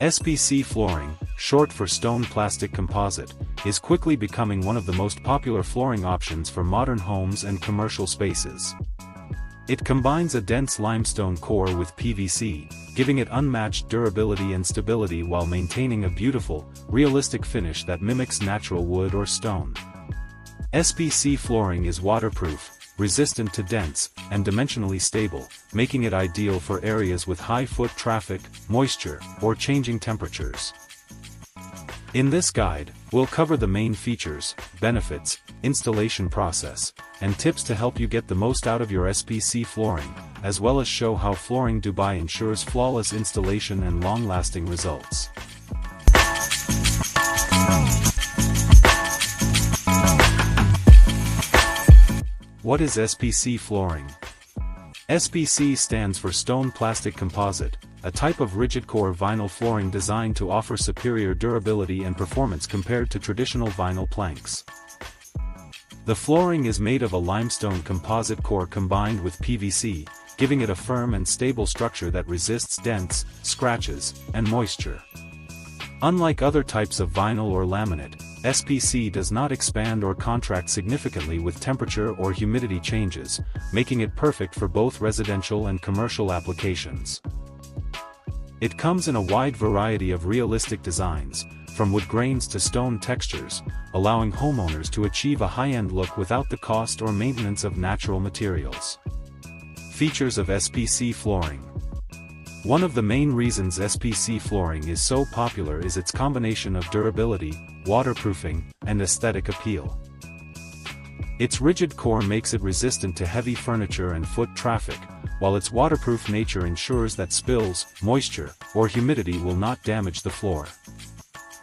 SPC flooring, short for stone plastic composite, is quickly becoming one of the most popular flooring options for modern homes and commercial spaces. It combines a dense limestone core with PVC, giving it unmatched durability and stability while maintaining a beautiful, realistic finish that mimics natural wood or stone. SPC flooring is waterproof, resistant to dents, and dimensionally stable, making it ideal for areas with high foot traffic, moisture, or changing temperatures. In this guide, we'll cover the main features, benefits, installation process, and tips to help you get the most out of your SPC flooring, as well as show how Flooring Dubai ensures flawless installation and long-lasting results. What is SPC flooring? SPC stands for Stone Plastic Composite, a type of rigid-core vinyl flooring designed to offer superior durability and performance compared to traditional vinyl planks. The flooring is made of a limestone composite core combined with PVC, giving it a firm and stable structure that resists dents, scratches, and moisture. Unlike other types of vinyl or laminate, SPC does not expand or contract significantly with temperature or humidity changes, making it perfect for both residential and commercial applications. It comes in a wide variety of realistic designs, from wood grains to stone textures, allowing homeowners to achieve a high-end look without the cost or maintenance of natural materials. Features of SPC flooring. One of the main reasons SPC flooring is so popular is its combination of durability, waterproofing, and aesthetic appeal. Its rigid core makes it resistant to heavy furniture and foot traffic, while its waterproof nature ensures that spills, moisture, or humidity will not damage the floor.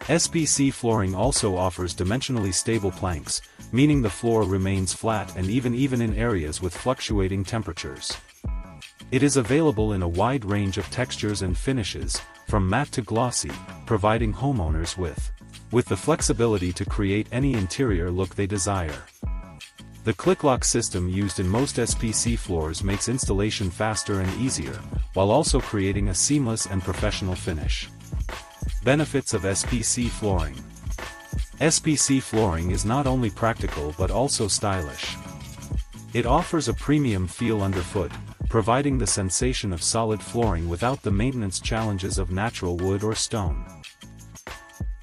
SPC flooring also offers dimensionally stable planks, meaning the floor remains flat and even in areas with fluctuating temperatures. It is available in a wide range of textures and finishes, from matte to glossy, providing homeowners with the flexibility to create any interior look they desire. The click-lock system used in most SPC floors makes installation faster and easier, while also creating a seamless and professional finish. Benefits of SPC flooring. SPC flooring is not only practical but also stylish. It offers a premium feel underfoot, providing the sensation of solid flooring without the maintenance challenges of natural wood or stone.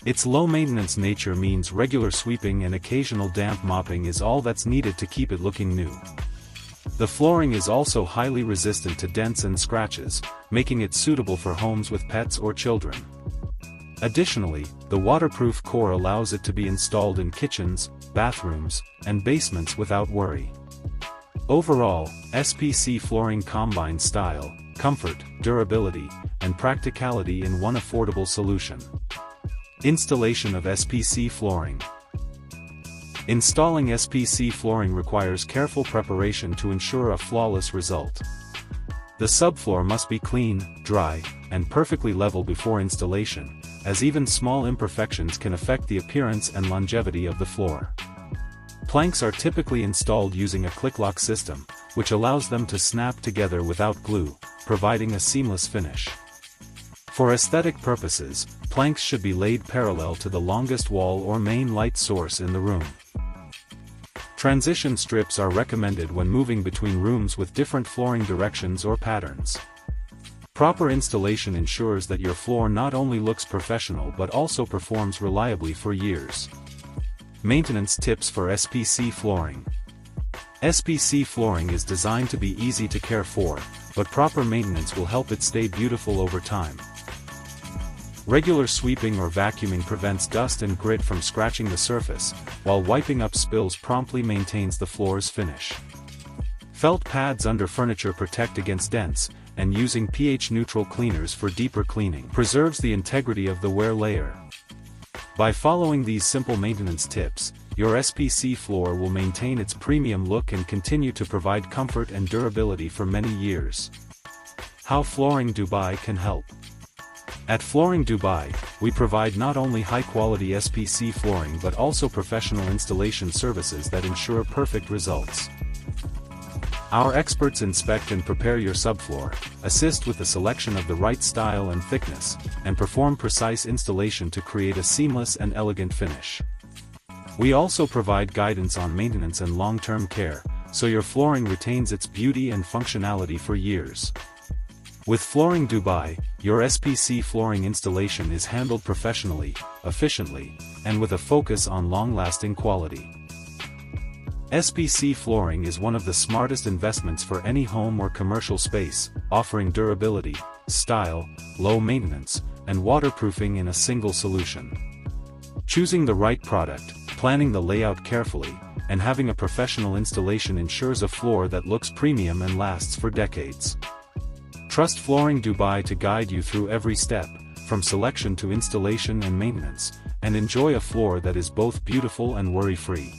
Its low-maintenance nature means regular sweeping and occasional damp mopping is all that's needed to keep it looking new. The flooring is also highly resistant to dents and scratches, making it suitable for homes with pets or children. Additionally, the waterproof core allows it to be installed in kitchens, bathrooms, and basements without worry. Overall, SPC flooring combines style, comfort, durability, and practicality in one affordable solution. Installation of SPC flooring. Installing SPC flooring requires careful preparation to ensure a flawless result. The subfloor must be clean, dry, and perfectly level before installation, as even small imperfections can affect the appearance and longevity of the floor. Planks are typically installed using a click-lock system, which allows them to snap together without glue, providing a seamless finish. For aesthetic purposes, planks should be laid parallel to the longest wall or main light source in the room. Transition strips are recommended when moving between rooms with different flooring directions or patterns. Proper installation ensures that your floor not only looks professional but also performs reliably for years. Maintenance tips for SPC flooring. SPC flooring is designed to be easy to care for, but proper maintenance will help it stay beautiful over time. Regular sweeping or vacuuming prevents dust and grit from scratching the surface, while wiping up spills promptly maintains the floor's finish. Felt pads under furniture protect against dents, and using pH-neutral cleaners for deeper cleaning preserves the integrity of the wear layer. By following these simple maintenance tips, your SPC floor will maintain its premium look and continue to provide comfort and durability for many years. How Flooring Dubai can help. At Flooring Dubai, we provide not only high-quality SPC flooring but also professional installation services that ensure perfect results. Our experts inspect and prepare your subfloor, assist with the selection of the right style and thickness, and perform precise installation to create a seamless and elegant finish. We also provide guidance on maintenance and long-term care, so your flooring retains its beauty and functionality for years. With Flooring Dubai, your SPC flooring installation is handled professionally, efficiently, and with a focus on long-lasting quality. SPC flooring is one of the smartest investments for any home or commercial space, offering durability, style, low maintenance, and waterproofing in a single solution. Choosing the right product, planning the layout carefully, and having a professional installation ensures a floor that looks premium and lasts for decades. Trust Flooring Dubai to guide you through every step, from selection to installation and maintenance, and enjoy a floor that is both beautiful and worry-free.